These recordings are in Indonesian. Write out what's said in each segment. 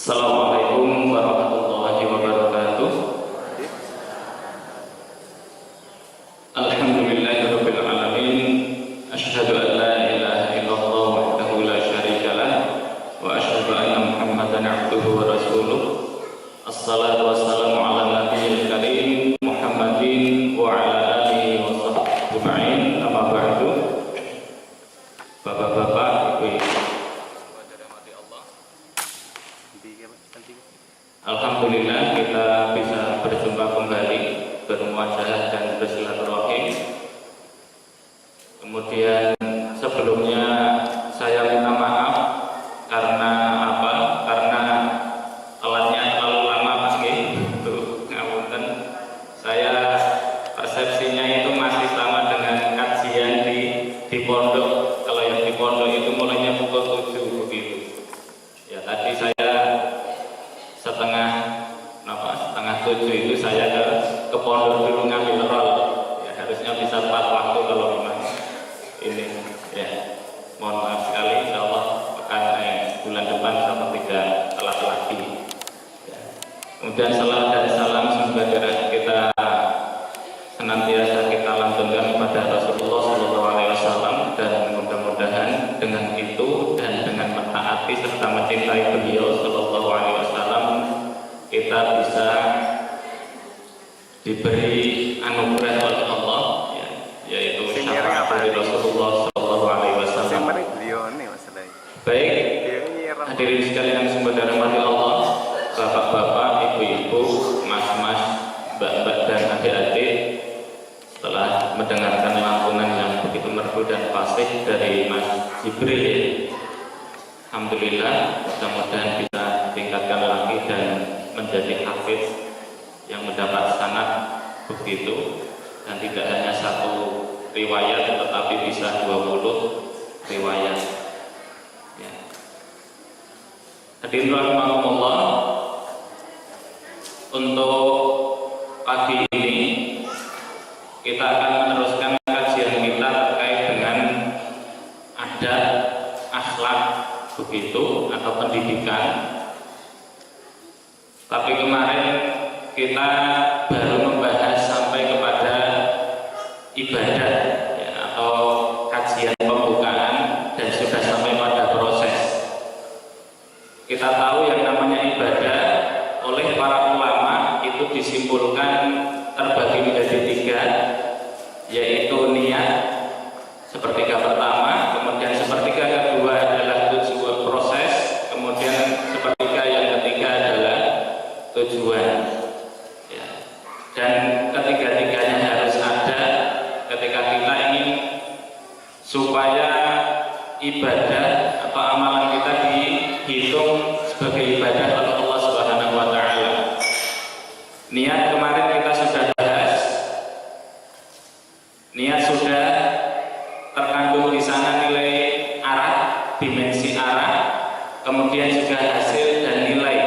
Assalamualaikum warahmatullahi wabarakatuh. Alhamdulillahirabbil alamin. Asyhadu an la ilaha illallah wahdahu la syarika lah wa asyhadu anna Muhammadan abduhu wa rasuluh. Assalatu wassalamu ala nabiyil karim Muhammadin wa ala alihi wa sahbihi ajma'in. Amma ba'du. Bapak-bapak, Ibu-ibu, alhamdulillah kita bisa berjumpa kembali, bermuajah dan bersilaturahim. Kemudian sebelumnya saya minta maaf karena apa? Karena alatnya terlalu lama Mas gitu. Ngapunten. Saya persepsinya itu masih sama dengan kajian di pondok. Kalau yang di pondok itu mulainya pukul 7 begitu. Ya tadi saya setengah 7 itu saya ke pondok dulu ngambil rol. Ya harusnya bisa tepat waktu kalau memang ini ya. Mohon maaf sekali, insyaallah bulan depan sama tidak telat lagi. Ya. Kemudian salam dan salam semoga kita senantiasa kita lantunkan kepada Rasulullah SAW, dan mudah-mudahan dengan itu dan dengan mentaati serta mencintai beliau SAW kita bisa diberi anugerah oleh Allah, ya, yaitu syafaat dari Rasulullah SAW. Baik, hadirin sekalian yang semoga dirahmati Allah, bapak-bapak, ibu-ibu, mas-mas, mbak-mbak dan adik-adik, setelah mendengarkan lantunan yang begitu merdu dan fasih dari Mas Jibril, alhamdulillah, mudah-mudahan bisa tingkatkan lagi dan menjadi hafiz yang mendapat sanad begitu, dan tidak hanya satu riwayat tetapi bisa 20 riwayat. Ya. Hadirin rahimakumullah, untuk pagi ini kita akan meneruskan kajian kita terkait dengan adab, akhlak begitu, atau pendidikan. Tapi kemarin kita baru membahas sampai kepada ibadah, ya, atau kajian pembukaan, dan sudah sampai pada proses. Kita tahu yang namanya ibadah oleh para ulama itu disimpulkan terbagi menjadi 3, yaitu niat sepertiga pertama, kemudian sepertiga kedua adalah tujuan proses, kemudian sepertiga yang ketiga adalah tujuan, ya. Dan ketiga-tiganya harus ada ketika kita ingin supaya ibadah atau amalan kita dihitung sebagai ibadah oleh Allah Subhanahu wa Ta'ala. Niat kemarin kita sudah bahas. Niat sudah terkandung di sana nilai arah, dimensi arah, kemudian juga hasil dan nilai.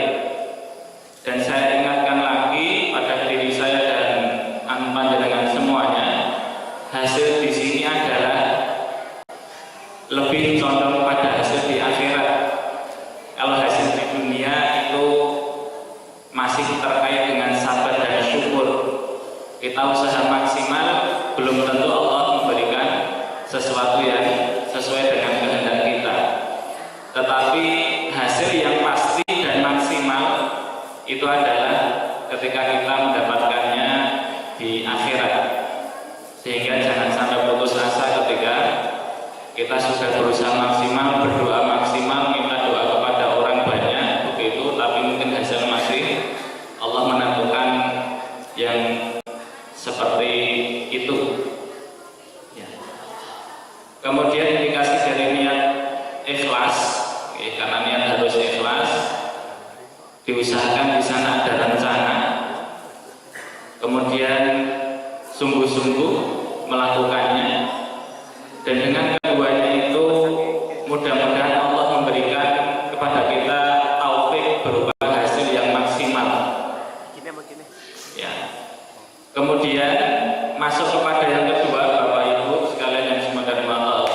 Dan saya ingatkan lagi pada diri saya dan panjenengan semuanya, hasil di sini adalah lebih condong pada hasil di akhirat. Kalau hasil di dunia itu masih terkait dengan sabar dan syukur. Kita usaha maksimal, belum tentu Allah memberikan sesuatu yang sesuai dengan kehendak kita. Tetapi hasil yang pasti dan maksimal itu adalah ketika kita mendapatkannya di akhirat. Sehingga jangan sampai putus asa ketika kita sudah berusaha maksimal, berdoa maksimal, minta doa kepada orang banyak begitu, tapi mungkin hasil masih Allah menentukan yang seperti itu, ya. Kemudian indikasi dari niat ikhlas, ya, karena niat harus ikhlas, diusahakan di sana ada rencana, kemudian sungguh-sungguh melakukannya, dan dengan keduanya itu mudah-mudahan Allah memberikan kepada kita taufik berupa hasil yang maksimal, ya. Kemudian masuk kepada yang kedua, Bapak Ibu sekalian yang semoga Allah,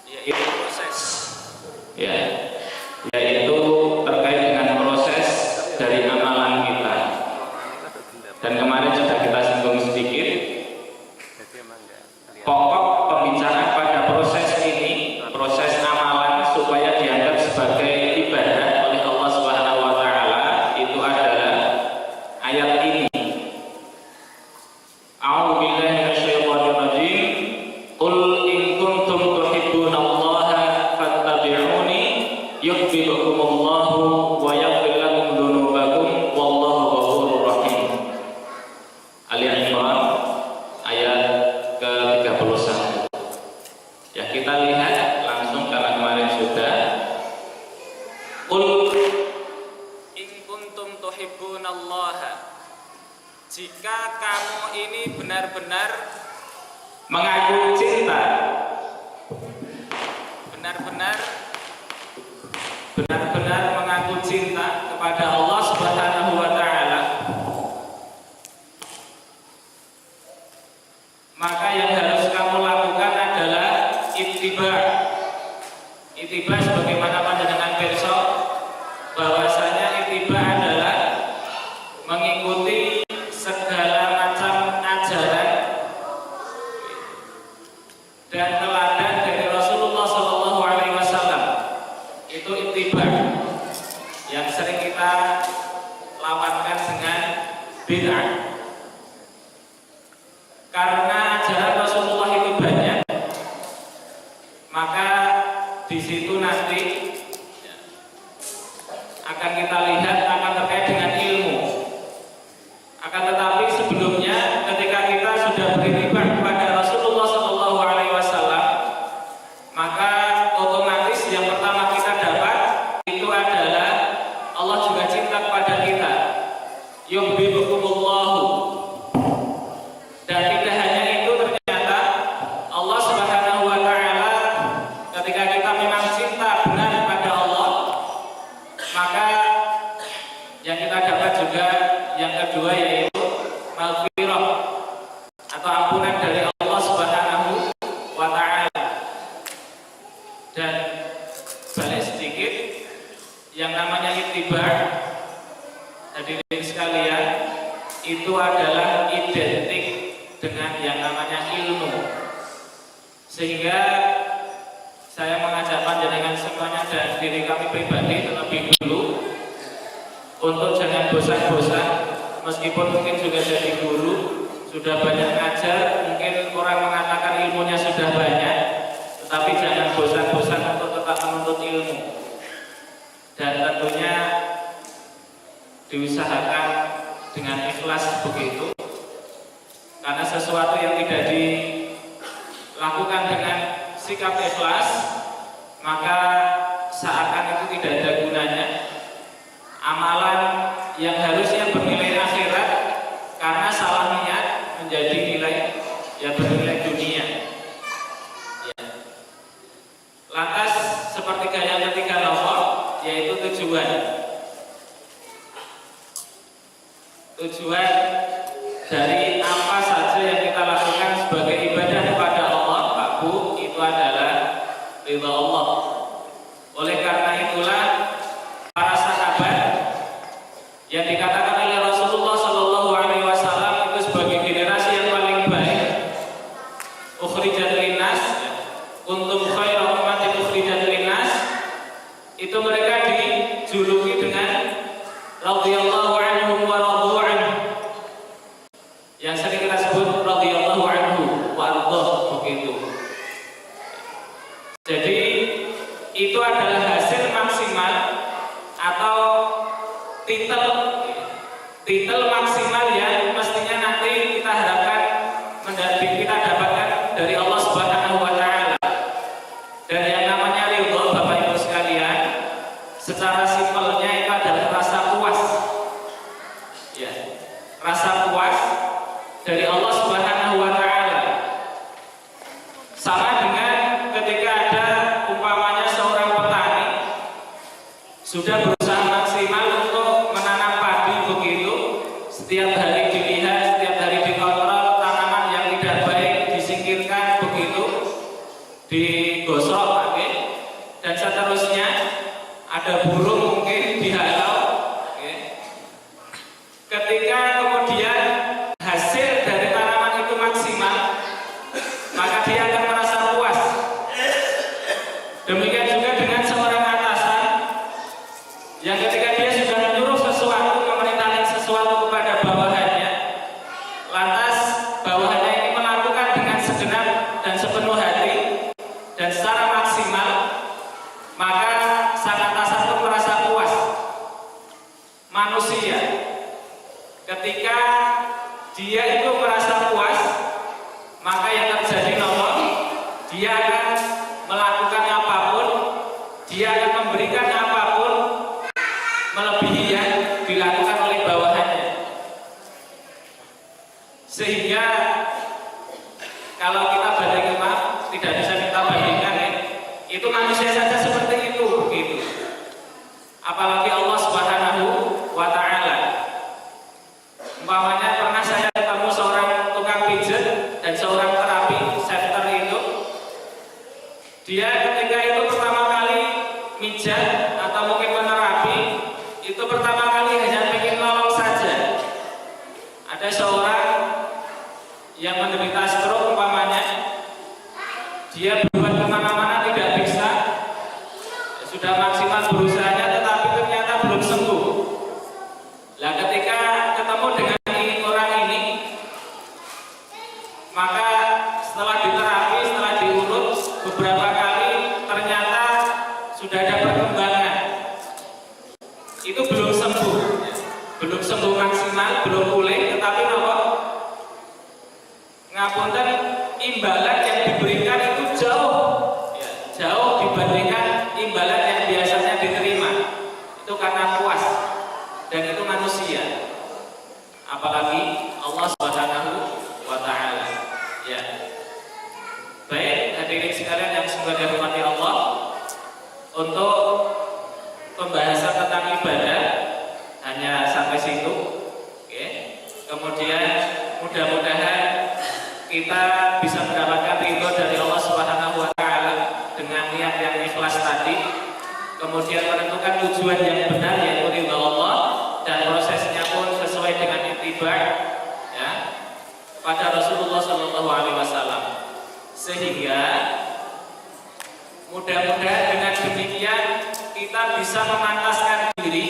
yaitu proses, ya, yaitu billahi minasyaitonir rajim. Qul in kuntum tuhibbunallaha fattabi'uni yuhibbukumullahu wa yaghfir lakum dzunubakum wallahu ghafurur rahim. Ali Imran ayat ke-31. Ya, kita lihat langsung karena kemarin sudah. Qul in kuntum tuhibbunallaha, jika kamu ini benar-benar mengaku cinta, benar-benar mengaku cinta kepada Allah Subhanahu wa taala, maka yang harus kamu lakukan adalah ittiba. Ittiba sebagaimana panjenengan pirsa bahwasanya ittiba adalah mengikuti segala macam ajaran dan teladan dari Rasulullah Shallallahu Alaihi Wasallam. Itu ittiba yang sering kita lawankan dengan bid'ah. Karena ajaran Rasulullah itu banyak, maka di situ nanti akan kita lihat akan terkait dengan ilmu. Akan tetapi sebelumnya, ketika kita sudah beribadah kepada Rasulullah Shallallahu Alaihi Wasallam, maka otomatis yang pertama kita dapat itu adalah Allah juga cinta kepada kita. Yuhibbukumullahu. Dan tidak hanya itu, ternyata Allah Subhanahu wa taala ketika kita memang cinta benar kepada Allah, maka yang kita dapat juga yang kedua yaitu maghfirah atau ampunan dari Allah Subhanahu wa taala. Dan balik sedikit, yang namanya ittiba, hadirin sekalian, itu adalah identik dengan yang namanya ilmu. Sehingga saya mengajak panjenengan semuanya dan diri kami pribadi terlebih dulu untuk jangan bosan-bosan, meskipun mungkin juga jadi guru, sudah banyak ngajar, mungkin orang mengatakan ilmunya sudah banyak, tetapi jangan bosan-bosan untuk tetap menuntut ilmu. Dan tentunya diusahakan dengan ikhlas begitu, karena sesuatu yang tidak dilakukan dengan sikap ikhlas, maka seakan itu tidak ada gunanya. Amalan yang harusnya bernilai akhirat karena salah niat menjadi nilai ya bernilai dunia. Ya. Lantas sepertiga yang ketiga nomor yaitu tujuan. Tujuan dari apa saja yang kita lakukan sebagai ibadah kepada Allah, Pak Bu, itu adalah ridha Allah. Oleh karena itulah para sahabat yang dikatakan oleh Rasulullah Shallallahu Alaihi Wasallam itu sebagai generasi yang paling baik, ukhrijat linnas, kuntum khairu ummatin ukhrijat linnas, itu mereka dijuluki dengan radhiyallahu anhum wa radu anhu, yang sering kita sebut radhiyallahu anhu wa ardhah, begitu. Jadi itu adalah hasil maksimal atau titel maksimal yang mestinya nanti kita harapkan kita dapatkan dari Allah Subhanahu wa taala. Dan yang namanya ridha, Bapak Ibu sekalian, secara simpelnya itu adalah rasa puas. Ya, rasa puas dari Allah Subhanahu wa taala. Sama dengan ketika ada umpamanya seorang petani sudah berusaha maksimal untuk menanam padi begitu, setiap hari dilihat, setiap hari dikontrol, tanaman yang tidak baik disingkirkan begitu, digosok, okay? Dan seterusnya ada burung mungkin dihalau, okay? Ketika kemudian hasil dari tanaman itu maksimal, maka dia akan merasa puas. Demikian juga dengan seorang atasan yang ketika dia sudah menyuruh sesuatu, memerintahkan sesuatu kepada bawahannya, lantas bawahannya kalau kita bandingkan, maaf, tidak bisa kita bandingkan ya. Itu manusia saja seperti itu, begitu. Apalagi Allah Subhanahu wa Ta'ala. Umpamanya pernah saya ketemu seorang tukang pijat dan seorang terapi center itu. Dia ketika itu pertama kali mijat atau mungkin menerapi, itu pertama kali hanya ingin nolong saja. Ada seorang yang menderita stroke umpamanya, dia berbuat kemana-mana tidak bisa, sudah maksimal berusahanya tetapi ternyata belum sembuh. Nah, ketika ketemu dengan orang ini, maka setelah diterapi, setelah diurut beberapa kali, ternyata sudah ada perkembangan. Itu belum sembuh maksimal, belum pulih, tetapi apa? Ngapunten, imbalan yang diberikan itu jauh dibandingkan imbalan yang biasanya diterima. Itu karena puas, dan itu manusia. Apalagi Allah Subhanahu wa Ta'ala. Ya. Baik, hadirin sekalian yang semoga dirahmati Allah, untuk pembahasan tentang ibadah hanya sampai situ. Oke. Kemudian mudah-mudahan kita bisa mendapatkan ridho dari Allah Subhanahu wa Ta'ala dengan niat yang ikhlas tadi. Kemudian menentukan tujuan yang benar, yaitu ridho Allah, dan prosesnya pun sesuai dengan ittiba ya pada Rasulullah Shallallahu Alaihi Wasallam. Sehingga mudah-mudahan dengan demikian kita bisa memantaskan diri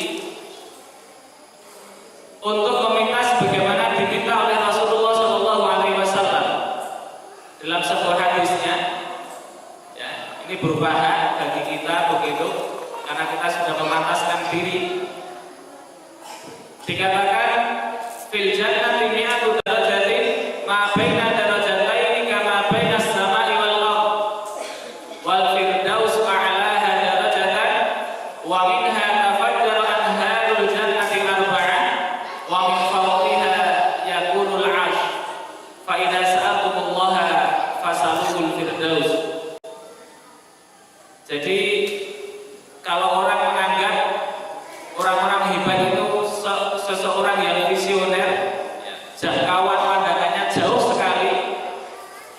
untuk meminta sebagaimana diminta oleh Rasulullah Shallallahu Alaihi Wasallam dalam sebuah hadisnya. Ya, ini berupa hak bagi kita begitu, karena kita sudah memantaskan diri. Dikatakan fil jannati mi'atu darajatin ma baina darajataini kama baina as-sama'i wal ardh wal firdaus a'laha darajatan wa minha tafajjaru anharul jannati arba'an wa min fawqiha yakunul 'arsy fa idza sa'altumullaha fasalul firdaus. Jadi kalau orang menganggap orang-orang hebat itu seseorang yang visioner, jangkauan pandangannya jauh sekali,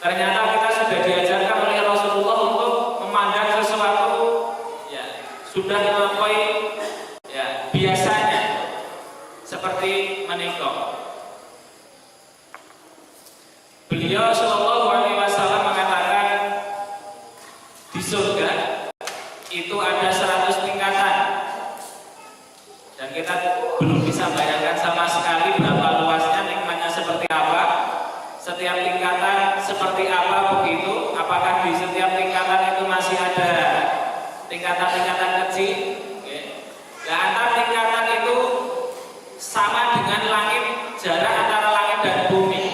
ternyata kita sudah diajarkan oleh Rasulullah untuk memandang sesuatu ya sudah melampaui ya biasanya, seperti menikah. Beliau Shallallahu Alaihi Wasallam mengatakan di surga itu ada 100 tingkatan, dan kita belum bisa bayangkan sama sekali berapa luasnya, nikmatnya seperti apa, setiap tingkatan seperti apa begitu. Apakah di setiap tingkatan itu masih ada tingkatan-tingkatan kecil? Nah, antar tingkatan itu sama dengan langit, jarak antara langit dan bumi.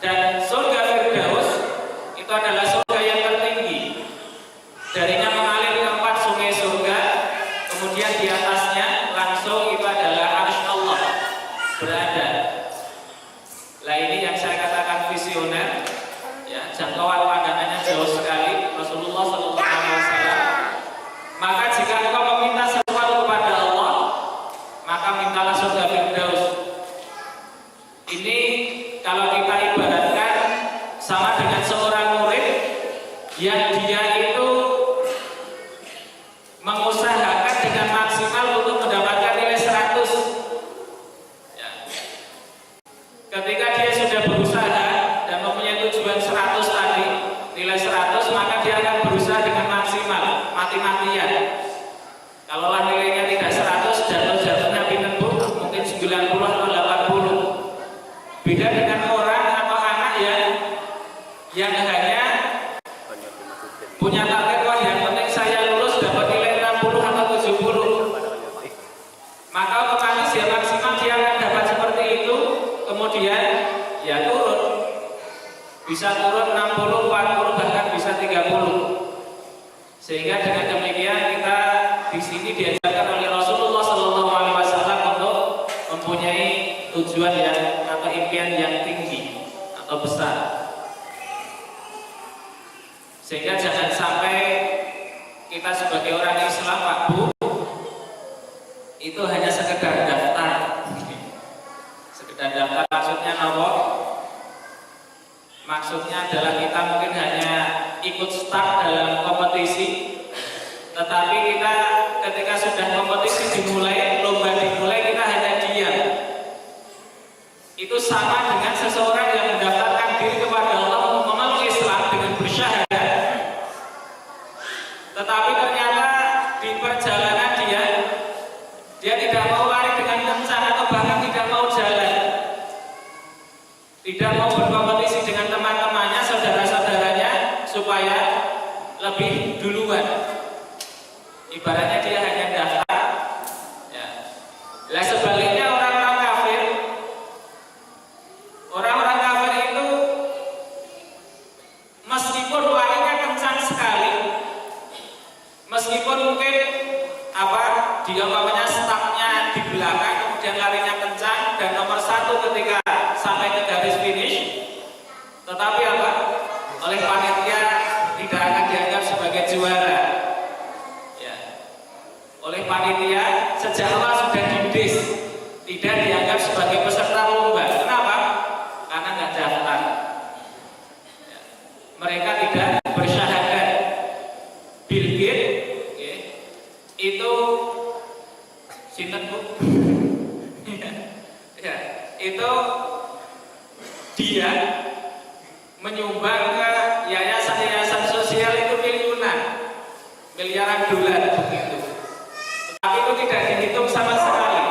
Dan surga Firdaus itu adalah surga yang tertinggi. Darinya mengalir ke 4 sungai surga, kemudian di atasnya langsung itu adalah arsy Allah berada. Lah ini yang saya katakan visioner, ya, jangkauan pandangannya jauh sekali Rasulullah Sallallahu Alaihi Wasallam. Maka jika engkau meminta sesuatu kepada Allah, maka mintalah surga Firdaus. Ini kalau kita ibaratkan sama dengan seorang murid yang dia itu mengusahakan dengan maksimal untuk mendapatkan nilai 100. Ya. Ketika dia sudah berusaha dan mempunyai tujuan 100 tadi, nilai 100, maka dia akan berusaha dengan maksimal, mati-matian. Kalau nilainya tidak 100, jatuh-jatuhnya pinten Bu? Mungkin 90 atau 80. Beda dengan orang atau anak yang hanya punya target, wah yang penting saya lulus dapat nilai 60 atau 70. Maka otomatis ya maksimal dia akan dapat seperti itu, kemudian ya turun. Bisa turun 60, 40, bahkan bisa 30. Sehingga dengan demikian kita di sini diajarkan oleh Rasulullah Sallallahu Alaihi Wasallam untuk mempunyai tujuan yang atau impian yang tinggi atau besar. Maksudnya adalah kita mungkin hanya ikut start dalam kompetisi, tetapi kita ketika sudah kompetisi dimulai, lomba dimulai, kita hanya diam. Itu sama dengan seseorang yang mendaftarkan diri kepada Allah untuk memeluk Islam dengan bersyahadat, tetapi ternyata di perjalanan dia tidak mau lari dengan kencang atau bahkan tidak mau jalan, tidak mau berkompetisi dengan teman-temannya, saudara-saudaranya, supaya lebih duluan. Ibaratnya dia hanya daftar. Ya. Lah sebaliknya orang-orang kafir itu meskipun larinya kencang sekali, meskipun mungkin dia umpamanya startnya di belakang, kemudian larinya kencang dan nomor 1 ketika sampai ke garis finish, tetapi oleh panitia tidak akan dianggap sebagai juara. Ya. Oleh panitia sejak awal sudah didis, tidak dianggap sebagai peserta lomba. Kenapa? Karena nggak daftar. Ya. Mereka tidak bersyahadat. Bill Gates itu sinten Bu? Ya, itu dia menyumbang ke yayasan-yayasan sosial itu miliaran dolar begitu. Tapi itu tidak dihitung sama sekali.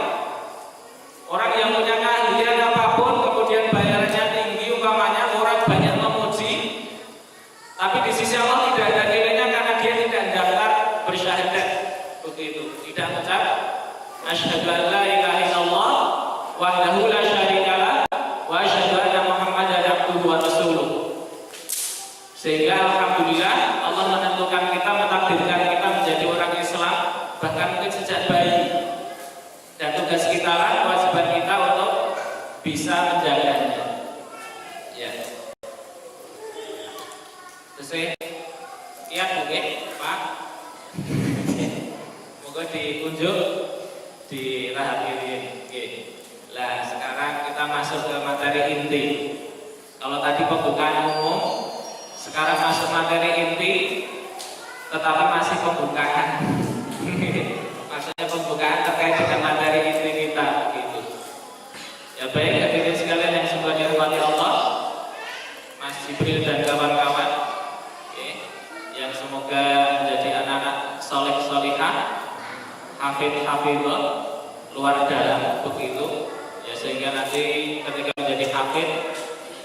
Orang yang punya keahlian apapun kemudian bayarnya tinggi, umpamanya orang banyak memuji, tapi di sisi Allah tidak ada nilainya karena dia tidak daftar bersyahadat begitu, tidak mengucap asyhadu an la ilaha illallah wahdahu la syarikalah wa asyhadu anna muhammadan abduhu wa rasuluh. Sehingga alhamdulillah Allah menentukan kita, mentakdirkan kita menjadi orang Islam bahkan mungkin sejak bayi, dan tugas kita lah, kewajiban kita untuk bisa menjaganya. Ya. Selesai. Iya oke Pak. Moga diunjuk di rahap ini. Oke. Nah sekarang kita masuk ke materi inti. Kalau tadi pembukaan umum, sekarang masuk materi inti, tetapi masih pembukaan. Maksudnya pembukaan terkait dengan materi inti kita gitu. Ya baik hadirin sekalian yang semoga dirahmati Allah, Mas Jibril dan kawan-kawan, yang semoga menjadi anak-anak soleh solihah, hafid-hafidhah, luar dalam begitu. Ya sehingga nanti ketika menjadi hafid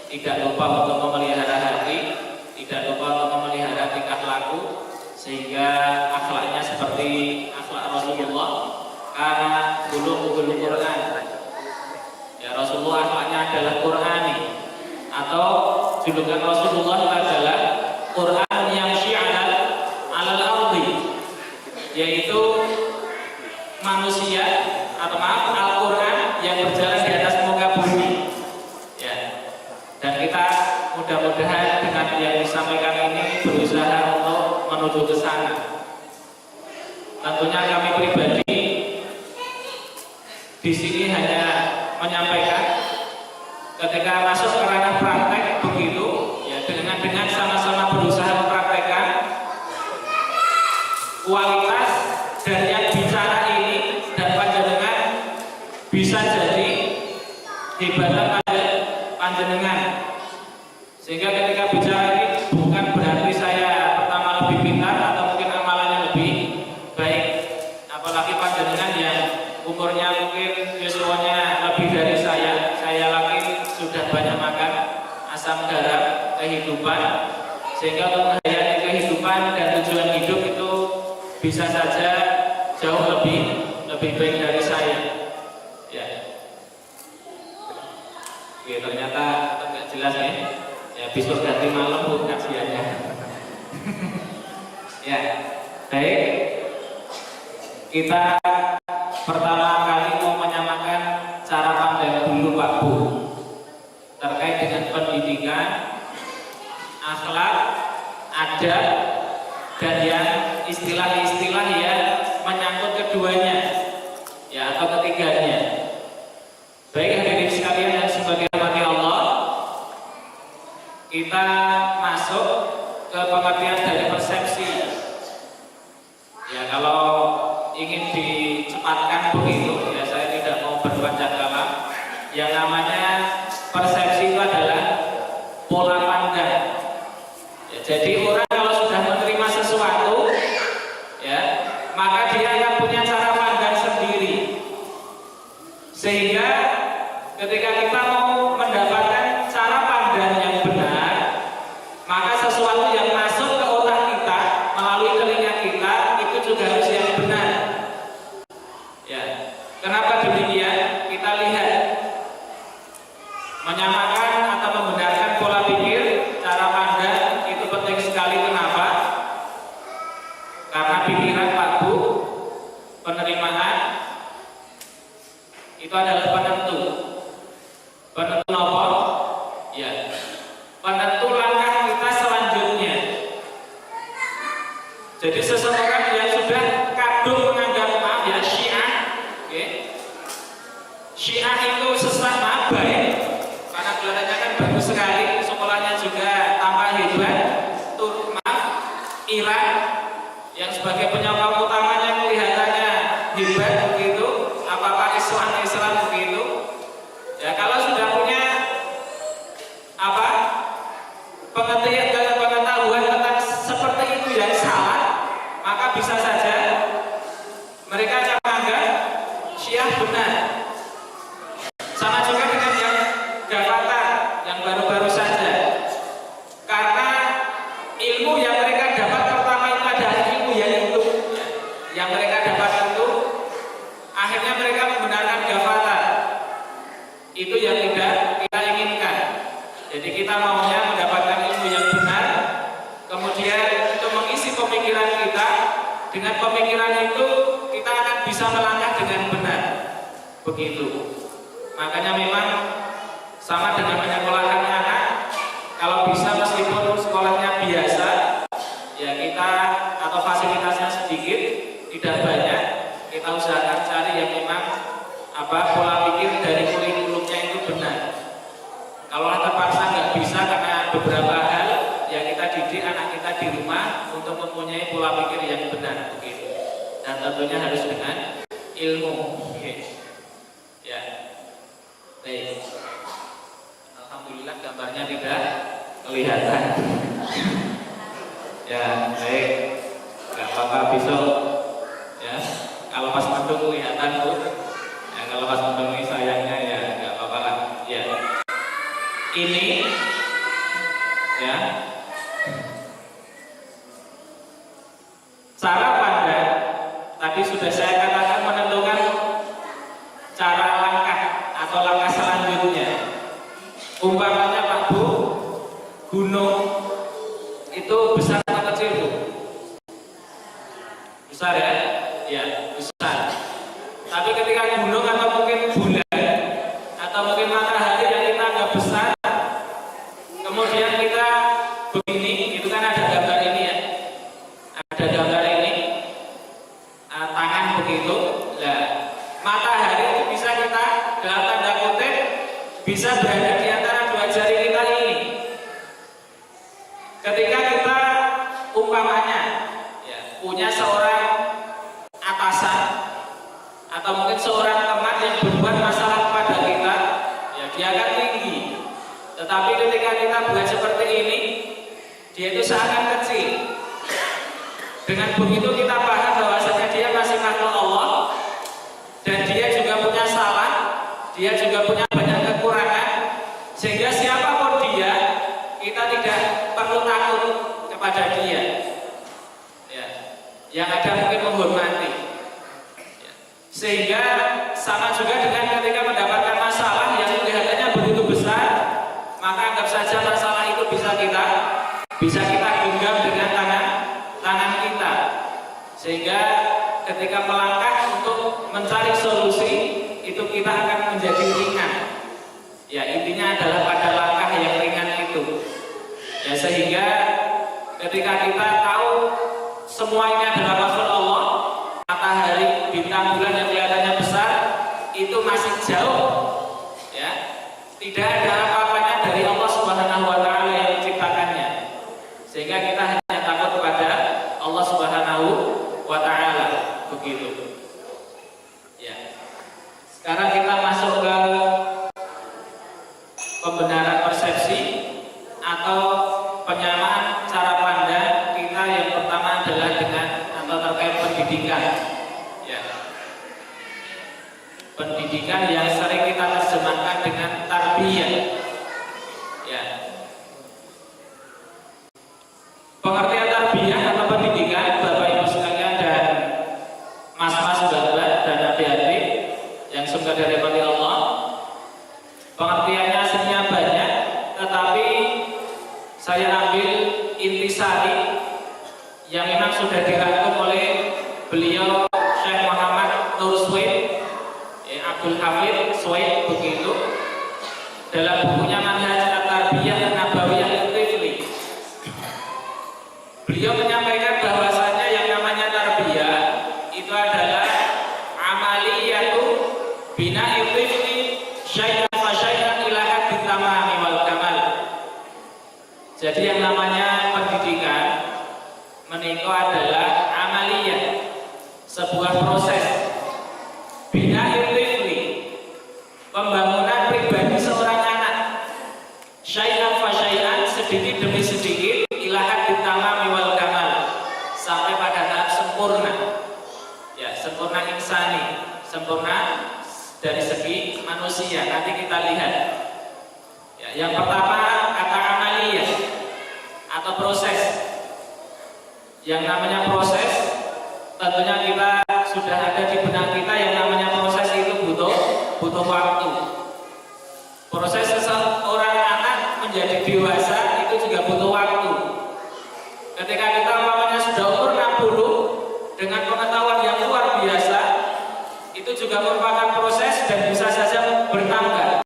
tidak lupa untuk memelihara hati, tidak lupa untuk memelihara tingkah laku, sehingga akhlaknya seperti akhlak Rasulullah, karena khuluqul Quran. Ya Rasulullah akhlaknya adalah Qurani, atau julukan Rasulullah adalah Quran yang syi'alal alal ardi, yaitu manusia atau maaf Al-Quran yang berjalan di atas muka bumi. Ya. Dan kita mudah-mudahan dengan yang disampaikan ini berusaha untuk menuju ke sana. Tentunya kami pribadi di sini hanya menyampaikan ketika masuk ke ranah praktek begitu, ya dengan sama-sama berusaha mempraktekkan kualitas dari yang bicara ini, dan panjenengan bisa jadi hebatan panjenengan. Sehingga ketika bicara ini bukan berarti saya pertama lebih pintar atau mungkin amalannya lebih baik, apalagi panjenengan yang umurnya mungkin yuswanya lebih dari saya lagi sudah banyak makan asam garam kehidupan, sehingga untuk menghayati kehidupan dan tujuan hidup itu bisa saja jauh lebih baik dari saya. Ya. Oke, ternyata nggak jelas ya. Ya besok ganti malam Bu kajiannya. Ya, baik. Kita pertama kali mau menyamakan cara pandang dulu Pak Bu terkait dengan pendidikan, akhlak, adab, dan yang istilah-istilah yang menyangkut keduanya, ya atau ketiganya. Baik hadirin sekalian yang sebagai rahmati Allah, kita masuk ke pengertian dari persepsi. Ya, kalau ingin dicepatkan begitu, ya saya tidak mau berpanjang lebar. Yang namanya persepsi itu adalah pola pandang. Ya, jadi orang kalau sudah menerima sesuatu, ya, maka dia akan punya cara pandang sendiri. Sehingga ketika kita mau mendapatkan cara pandang yang benar, maka sesuatu yang masuk ke otak kita melalui telinga kita itu juga harus yang benar. Ya, kenapa demikian? Kita lihat, menyamakan atau membenarkan pola pikir, cara pandang itu penting sekali. Kenapa? Karena pikiran Pak Bu, penerimaan itu adalah penentu. Penentu apa? Ya, penentu langkah kita selanjutnya. Jadi seseorang yang sudah kadung menganggap ya Syiah, Syiah itu sesat baik, karena kelihatannya kan bagus sekali, sekolahnya juga tambah hebat. Iran yang sebagai penyokong utamanya kelihatannya hebat begitu, apa-apa Islam begitu. Ya, kalau sudah punya pengetahuan tentang seperti itu yang salah, maka bisa saja mereka akan menganggap Syiah benar. Sama juga dengan yang Gavatar yang baru-baru saja, karena ilmu yang mereka dapat pertama itu adalah ilmu yang mereka dapat itu, akhirnya mereka membenarkan Gavatar. Itu yang tidak kita inginkan. Jadi kita maunya mendapatkan ilmu yang benar, kemudian itu mengisi pemikiran kita. Dengan pemikiran itu kita akan bisa melangkah dengan benar. Begitu. Makanya memang sama dengan menyekolahkan anak, kalau bisa meskipun sekolahnya biasa, ya kita atau fasilitasnya sedikit, tidak banyak, kita usahakan cari yang memang pola pikir dari kurikulumnya itu benar. Kalau terpaksa nggak bisa karena beberapa hal, ya kita didik anak kita di rumah untuk mempunyai pola pikir yang benar begitu. Dan tentunya harus dengan ilmu. Ya, baik. Alhamdulillah gambarnya tidak kelihatan. Ya, baik. Gak apa-apa besok. Ya, kalau pas mendung kelihatan Bu. Ya, kalau pas mendung ini sayangnya ya gak apa-apa lah. Ya. Ini ya cara pandang tadi sudah saya katakan menentukan cara langkah atau langkah selanjutnya. Umpamanya Pak Bu, gunung itu besar atau kecil Bu? Besar ya? Ya, besar. Tapi ketika gunung atau mungkin bulan atau mungkin matahari yang kita anggap besar, kemudian kita begini, itu kan ada gambar ini ya, ada gambar ini, tangan begitu. Nah, matahari itu bisa kita dalam tanda kutip bisa berada di antara dua jari kita ini. Ketika kita umpamanya ya, punya seorang atasan atau mungkin seorang teman yang berbuat masalah kepada kita, ya dia akan tinggi. Tetapi ketika kita buat seperti ini, dia itu seakan kecil. Dengan begitu kita paham bahwasanya dia masih makhluk Allah dan dia juga punya salah, dia juga punya banyak kekurangan, sehingga siapapun dia, kita tidak perlu takut kepada dia. Ya, yang ada mungkin menghormati. Ya. Sehingga sama juga dengan ketika mendapatkan masalah yang kelihatannya begitu besar, maka anggap saja masalah itu bisa kita genggam dengan tangan kita, sehingga ketika melangkah untuk mencari solusi itu kita akan menjadi ringan. Ya, intinya adalah pada langkah yang ringan itu. Ya, sehingga ketika kita tahu semua ini adalah makhluk Allah, matahari, bintang, bulan yang kelihatannya besar itu masih jauh. Ya, tidak ada apa-apanya dari Allah Subhanahu wa taala yang atau penyamaan cara pandang kita yang pertama adalah dengan atau terkait pendidikan. Ya. Pendidikan yang sering kita terjemahkan dengan tarbiyah. Ya. Pengertian tarbiyah atau pendidikan, Bapak Ibu sekalian dan mas-mas, mbak-mbak dan adik-adik yang semoga dirahmati Allah, pengertiannya aslinya banyak, tetapi saya ambil intisari yang memang sudah dirangkum oleh beliau Syekh Muhammad Nur Swaid, Abdul Hafid Swaid begitu, dalam bukunya Manhaj At-Tarbiyah Nabawiyah Al-Tifli. Beliau menyampaikan bahwasanya yang namanya tarbiyah itu adalah amaliyatu bina'i tifli syai'an fa syai'an ila haddit tamami wal kamal. Jadi yang namanya pendidikan menika adalah amaliyah, sebuah proses bina'i tifli, pembangunan pribadi seorang anak, syai'an fa syai'an, sedikit demi sedikit, ila haddit tamami wal kamal, sampai pada tahap sempurna. Ya, sempurna insani, sempurna dari segi manusia. Nanti kita lihat. Ya, yang pertama kata amaliyah atau proses. Yang namanya proses, tentunya kita sudah ada di benak kita yang namanya proses itu butuh waktu. Proses seseorang anak menjadi dewasa itu juga butuh waktu. Ketika kita umpamanya sudah umur 60 dengan pengetahuan yang luar biasa, itu juga merupakan proses dan bisa saja bertambah,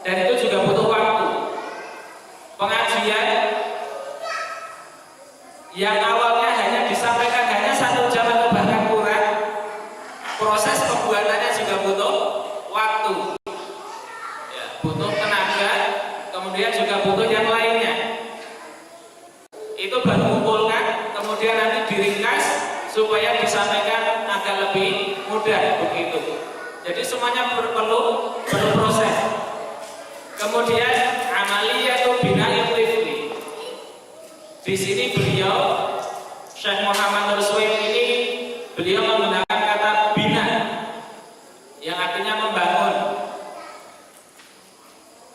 dan itu juga butuh waktu. Pengajian yang awalnya hanya disampaikan hanya 1 jam atau bahkan kurang, proses pembuatannya juga butuh waktu, ya, butuh tenaga, kemudian juga butuh yang lainnya. Itu baru kumpulkan, kemudian nanti diringkas supaya disampaikan agak lebih mudah begitu. Jadi semuanya perlu proses. Kemudian amaliyatu bina'i tifli. Di sini beliau Syekh Muhammad Nur Swaid ini beliau menggunakan kata bina yang artinya membangun.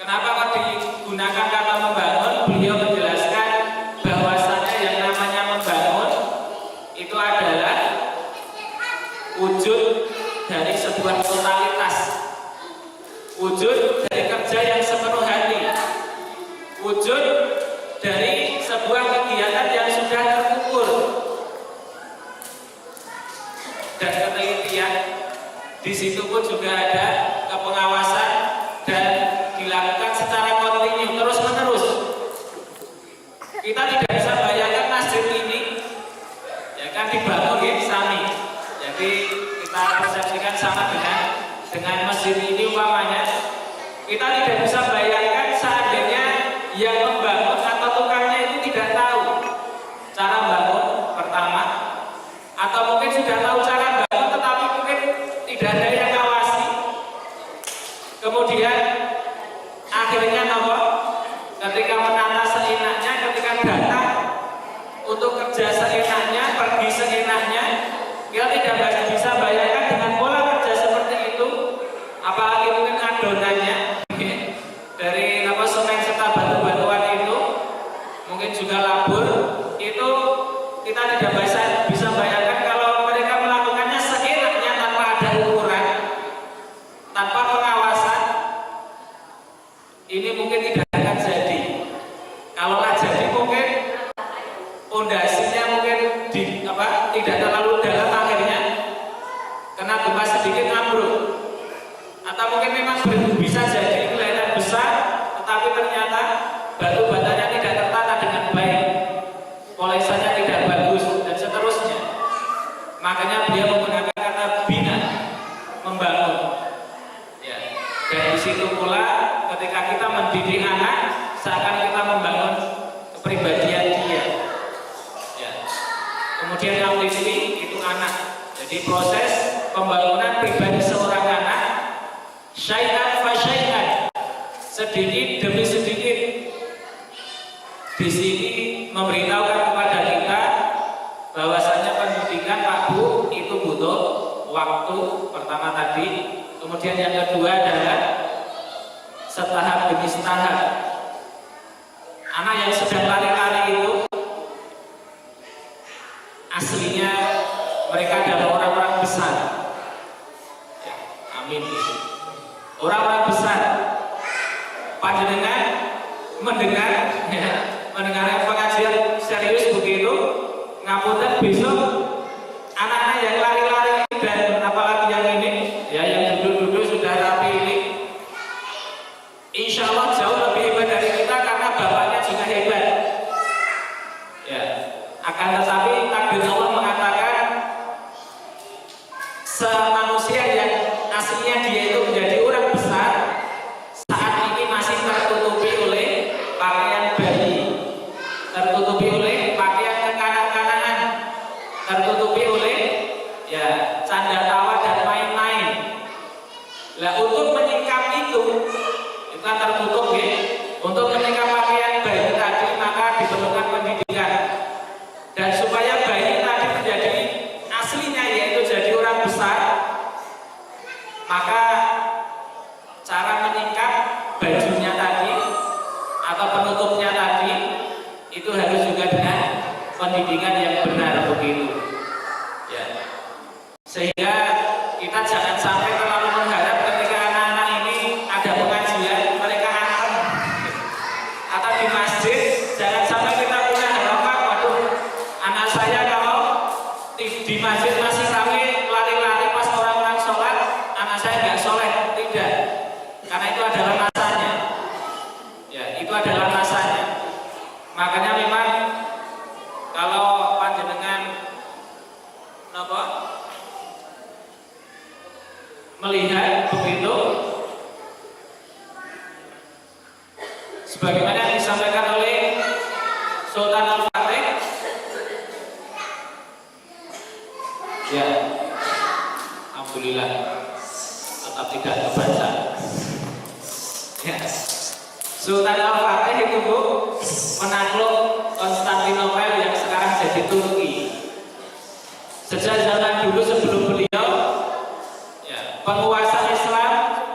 Kenapa kok digunakan kata membangun? Beliau menjelaskan bahwasanya yang namanya membangun itu adalah wujud dari sebuah totalitas, wujud dari kerja yang sepenuh hati, wujud dari sebuah kegiatan yang sudah terukur dan ketelitian. Di situ pun juga ada kepengawasan dan dilakukan secara kontinu terus menerus. Kita tidak bisa bayangkan masjid ini ya kan dibangun ya sami. Jadi kita persepsikan sama dengan masjid ini umpamanya. Kita tidak bisa bayangkan seandainya yang membangun atau tukangnya itu tidak tahu cara bangun pertama, atau mungkin sudah tahu cara bangun tetapi mungkin tidak ada yang ngawasi. Kemudian akhirnya nopo ketika menata seenaknya, ketika datang untuk kerja seenaknya, pergi seenaknya, kita tidak bisa bayangkan dengan pola kerja seperti itu, apalagi mungkin adonannya dari semen serta batu-batuan itu, mungkin juga labur, itu kita tidak bisa bayangkan kalau mereka melakukannya seenaknya tanpa ada ukuran, tanpa pengawasan. Ini mungkin tidak akan jadi. Kalaulah jadi mungkin pondasinya mungkin tidak terlalu dalam, akhirnya kena gempa sedikit ambruk, atau mungkin memang bisa jadi kelihatan besar tetapi ternyata batu batanya tidak tertata dengan baik, polesannya tidak bagus dan seterusnya. Makanya beliau menggunakan kata bina, membangun. Ya. Dan di situ pula ketika kita mendidik anak, seakan kita membangun kepribadian dia. Ya. Kemudian yang di sini itu anak. Jadi proses pembangunan pribadi seorang anak, syai'an fa syai'an, sedikit demi sedikit, di sini memberitahukan kepada kita bahwasanya pendidikan Pak Bu itu butuh waktu pertama tadi, kemudian yang kedua adalah setahap demi setahap. Anak yang sedang lari-lari itu aslinya mereka adalah orang-orang besar. Ya, amin. Orang-orang besar. Panjenengan mendengar pengajian serius begitu, ngapunten besok anak-anak yang lari-lari dan apalagi yang ini, ya yang duduk-duduk sudah rapi ini, insya Allah jauh lebih hebat dari kita karena bapaknya juga hebat. Ya, akan tetapi takdir Allah mengatakan semanusia yang aslinya dia itu menjadi orang besar saat ini masih tertutupi oleh pakaian bayi, tertutupi oleh pakaian kekanak-kanakan, tertutupi oleh ya canda tawa dan main-main. Lah untuk menyingkap itu kan tertutup ya. Untuk menyingkap pakaian bayi tadi maka diperlukan pendidikan. Dan supaya bayi tadi menjadi aslinya yaitu jadi orang besar, maka cara menyingkap bajunya tadi atau penutupnya tadi itu harus juga dengan pendidikan yang benar begitu. Ya. Sehingga kita jangan sampai terlalu mengharap ketika anak-anak ini ada pengajian mereka antem atau di masjid, jangan sampai kita punya harapan, waduh anak saya kalau di masjid masih ramai lari-lari pas orang-orang sholat, anak saya nggak soleh. Tidak, karena itu adalah masanya. Ya, itu adalah masanya. Makanya memang kalau panjenengan melihat begitu, sebagaimana yang disampaikan oleh Sultan Al-Fatih, ya, alhamdulillah tetap tidak terbaca. Ya. Sultan Al-Fatih itu Bu menakluk Konstantinopel yang sekarang jadi Turki. Sejak zaman dulu sebelum beliau, ya, penguasa Islam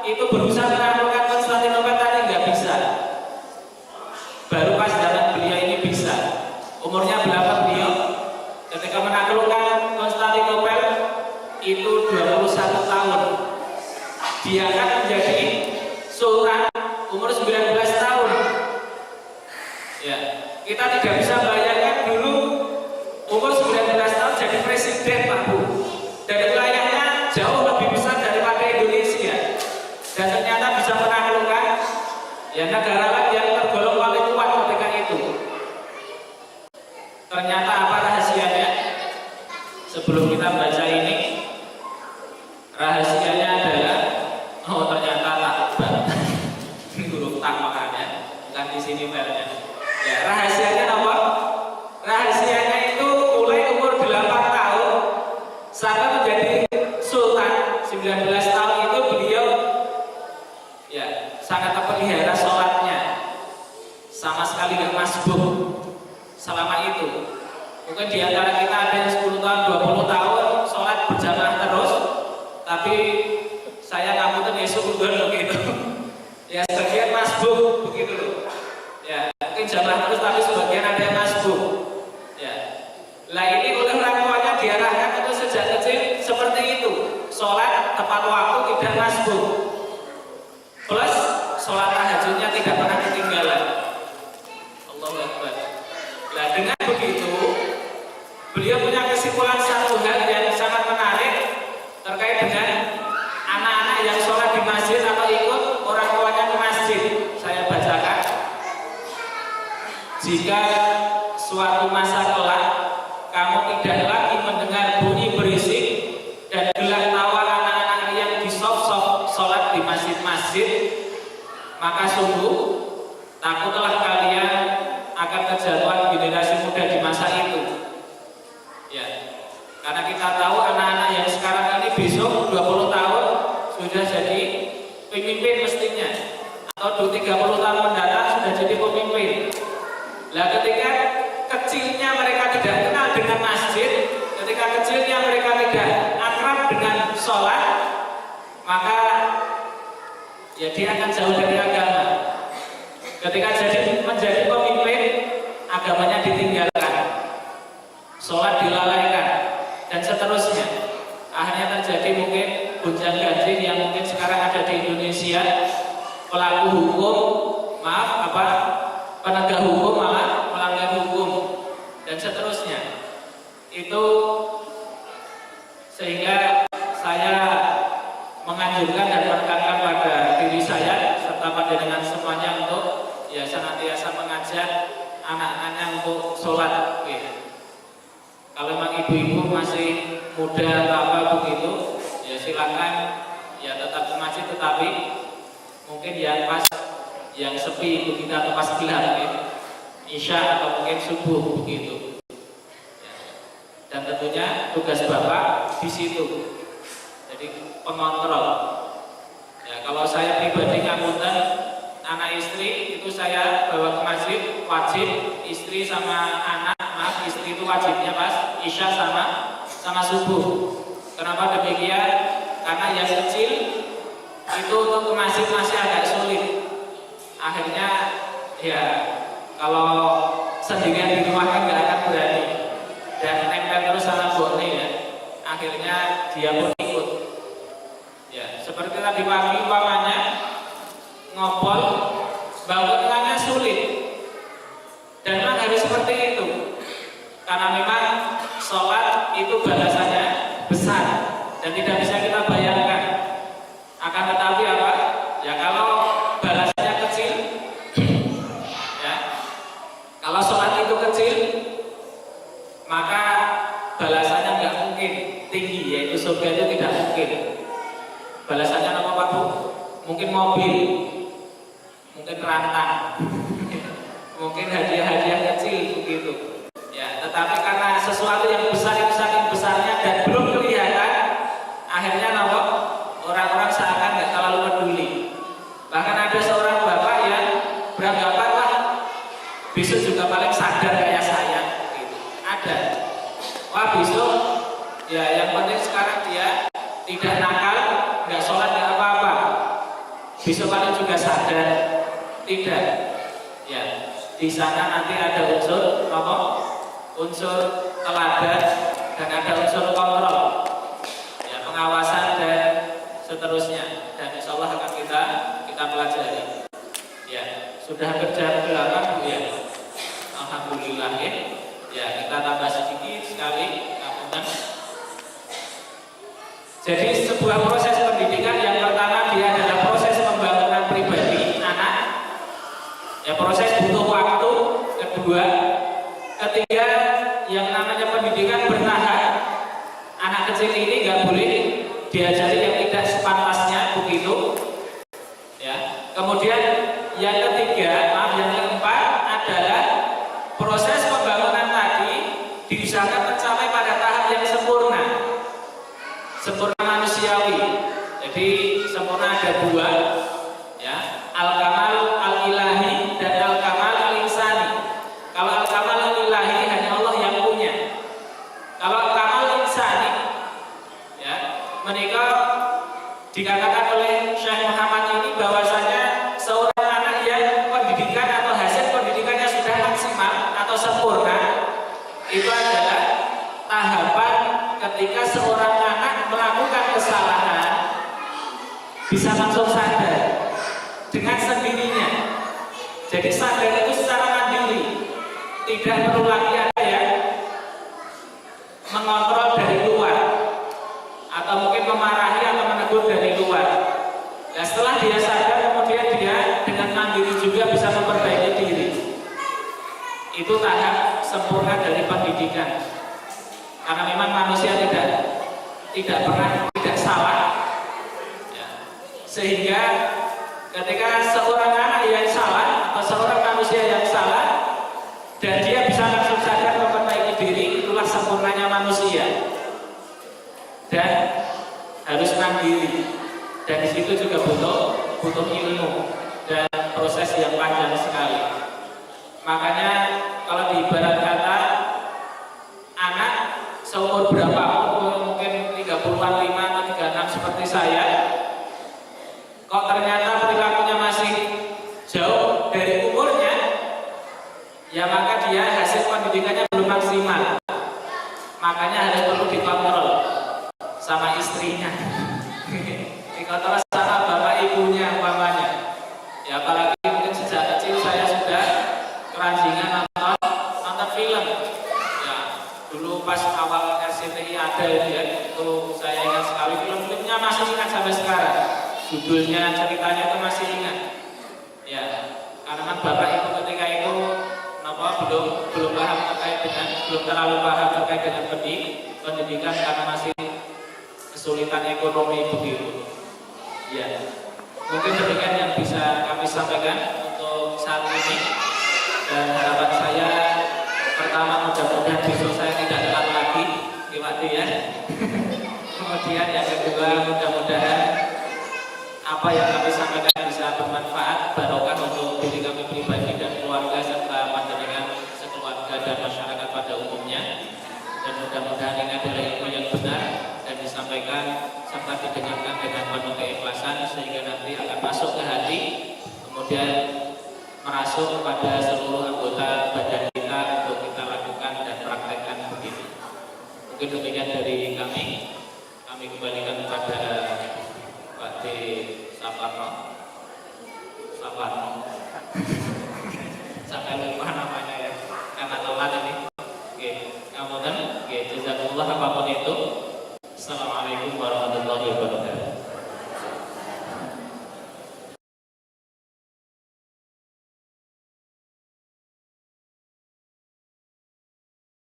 itu berusaha menaklukkan Konstantinopel tadi nggak bisa. Baru pas zaman beliau ini bisa. Umurnya berapa beliau? Ketika menaklukkan Konstantinopel itu 21 tahun. Dia akan menjadi sultan umur 19 tahun. Ya, kita tidak bisa bayangkan dulu umur 19 tahun jadi presiden Pak Bu. Dan wilayahnya jauh lebih besar daripada Indonesia. Dan ternyata bisa menaklukkan ya negara lain yang tergolong paling kuat ketika itu. Ternyata apa rahasianya? Sebelum kita baca ini, rahasianya adalah ternyata takbal. Ini huruf tak makanya, bukan di sini filenya. Ya, rahasianya apa? Rahasianya itu mulai umur 8 tahun sampai menjadi sultan 19 tahun itu beliau ya sangat terpelihara sholatnya, sama sekali gak masbuk selama itu. Mungkin di antara kita ada yang 10 tahun, 20 tahun sholat berjamaah terus, tapi saya ngapunten Yesus udah begitu. Ya sebagian masbuk begitu loh. Ya mungkin jamaah terus tapi sebagian ada yang masbuk. Ya. Lah ini oleh orang tuanya diarahkan itu sejak kecil seperti itu. Sholat tepat waktu tidak masbuk. Plus sholat tahajudnya tidak pernah ketinggalan. Allahu Akbar. Nah dengan begitu beliau punya kesimpulan satu hal yang sangat menarik terkait dengan anak-anak yang sholat di masjid atau ikut orang tuanya ke masjid. Saya bacakan. Jika suatu masa kelak kamu tidak lagi mendengar bunyi berisik dan gelak tawa anak-anak yang di sof-sof sholat di masjid-masjid, maka sungguh takutlah kalian akan kejatuhan generasi muda di masa itu. Ya, karena kita tahu anak-anak yang sekarang ini besok 20 tahun sudah jadi pemimpin mestinya, atau 30 tahun mendatang sudah jadi pemimpin. Lah dia akan jauh dari agama. Ketika menjadi pemimpin, agamanya ditinggalkan, sholat dilalaikan, dan seterusnya. Akhirnya terjadi mungkin gonjang-ganjing yang mungkin sekarang ada di Indonesia. Pelaku hukum, penegak hukum malah melanggar hukum, dan seterusnya. Itu sehingga saya menganjurkan dan menekankan pada diri saya serta pada dengan semuanya untuk ya senantiasa mengajak anak-anaknya untuk sholat. Kalau memang ibu-ibu masih muda atau apa begitu, ya silakan ya tetap ke masjid, tetapi mungkin yang pas yang sepi begitu atau pas gelap isya atau mungkin subuh begitu. Ya. Dan tentunya tugas bapak di situ. Jadi pengontrol. Ya, kalau saya pribadi ngapunten, anak istri itu saya bawa ke masjid wajib, istri sama anak, istri itu wajibnya pas isya sama subuh. Kenapa demikian? Karena yang kecil itu untuk ke masjid masih agak sulit. Akhirnya ya kalau sendirian di rumah kan nggak akan berani dan nempel terus sama bone ya. Akhirnya dia pun ikut. Ya, seperti tadi pagi umpamanya ngopol, bangun tengahnya sulit. Dan memang harus seperti itu. Karena memang sholat itu balasannya besar dan tidak bisa kita bayangkan. Akan tetapi apa? Ya kalau balasannya kecil, ya kalau sholat itu kecil, maka balasannya nggak mungkin tinggi, yaitu surga itu tidak mungkin. Balasannya apa Pak Bu? Mungkin mobil, mungkin rantang, mungkin hadiah-hadiah kecil begitu. Ya, tetapi karena sesuatu yang besar itu saking besarnya dan belum kelihatan, akhirnya orang-orang seakan nggak terlalu peduli. Bahkan ada seorang bapak yang beranggapan lah besok juga paling sadar kayak saya, gitu. Ada. Wah besok, ya yang penting sekarang dia tidak nakal, nggak sholat nggak apa-apa. Besok paling juga sadar, tidak. Ya, di sana nanti ada unsur apa? Unsur teladan dan ada unsur kontrol, ya pengawasan dan seterusnya. Dan insya Allah akan kita pelajari. Ya, sudah kerja belakang Bu ya. Alhamdulillah ya kita tambah sedikit sekali. Jadi sebuah proses pendidikan yang pertama dia adalah proses pembangunan pribadi anak. Ya proses butuh waktu. Kedua, ketiga yang namanya pendidikan bertahap. Anak kecil ini nggak boleh diajari yang tidak sepantasnya begitu. Ya. Kemudian yang ketiga, yang keempat adalah proses pembangunan tadi diusahakan mencapai pada tahap yang sempurna. Sempurna manusiawi. Jadi sempurna ada dua, ya, al-kamal al-ilahi dan al-kamal al-insani. Kalau al-kamal al-ilahi hanya Allah yang punya. Kalau al-kamal insani, ya, menikah dikatakan oleh Syekh Muhammad ini bahwasanya seorang anak yang pendidikan atau hasil pendidikannya sudah maksimal atau sempurna, itu adalah tahapan ketika seorang anak melakukan kesalahan bisa langsung sadar dengan sendirinya. Jadi sadar itu secara mandiri, tidak perlu lagi ada yang mengontrol dari luar atau mungkin memarahi atau menegur dari luar. Nah, setelah dia sadar, kemudian dia dengan mandiri juga bisa memperbaiki diri. Itu tahap sempurna dari pendidikan. Karena memang manusia tidak pernah tidak salah. Ya. Sehingga ketika seorang anak yang salah atau seorang manusia yang salah dan dia bisa langsung sadar memperbaiki diri, itulah sempurnanya manusia. Dan harus mandiri. Dan di situ juga butuh ilmu dan proses yang panjang sekali. Makanya kalau diibarat kata anak seumur berapa mungkin 35 atau 36 seperti saya, kok ternyata perilaku maka dia hasil pendidikannya belum maksimal, makanya harus perlu dikontrol sama istrinya, dikontrol sama bapak ibunya umpamanya. Ya apalagi mungkin sejak kecil saya sudah keranjingan nonton film. Ya dulu pas awal RCTI ada itu saya ingat sekali, film-filmnya masih ingat sampai sekarang. Judulnya, ceritanya itu masih ingat. Ya, karena bapak ibu ketika itu belum paham terkait dengan, belum terlalu paham terkait dengan pendidikan karena masih kesulitan ekonomi begitu. Ya, mungkin demikian yang bisa kami sampaikan untuk saat ini. Dan harapan saya pertama, mudah-mudahan besok saya tidak telat lagi di waktu ya. Kemudian yang kedua, mudah-mudahan apa yang kami sampaikan bisa bermanfaat, barokah untuk diri kami pribadi dan keluarga serta panjenengan sekeluarga dan masyarakat pada umumnya. Dan mudah-mudahan ini adalah ilmu yang benar dan disampaikan serta didengarkan dengan penuh keikhlasan sehingga nanti akan masuk ke hati, kemudian merasuk kepada seluruh anggota badan kita untuk kita lakukan dan praktekkan begitu. Mungkin demikian dari kami. Kami kembalikan kepada Pak D. Saparno. Sampai lupa namanya ya, karena telat ini. Oke, kemudian, jazakumullah apapun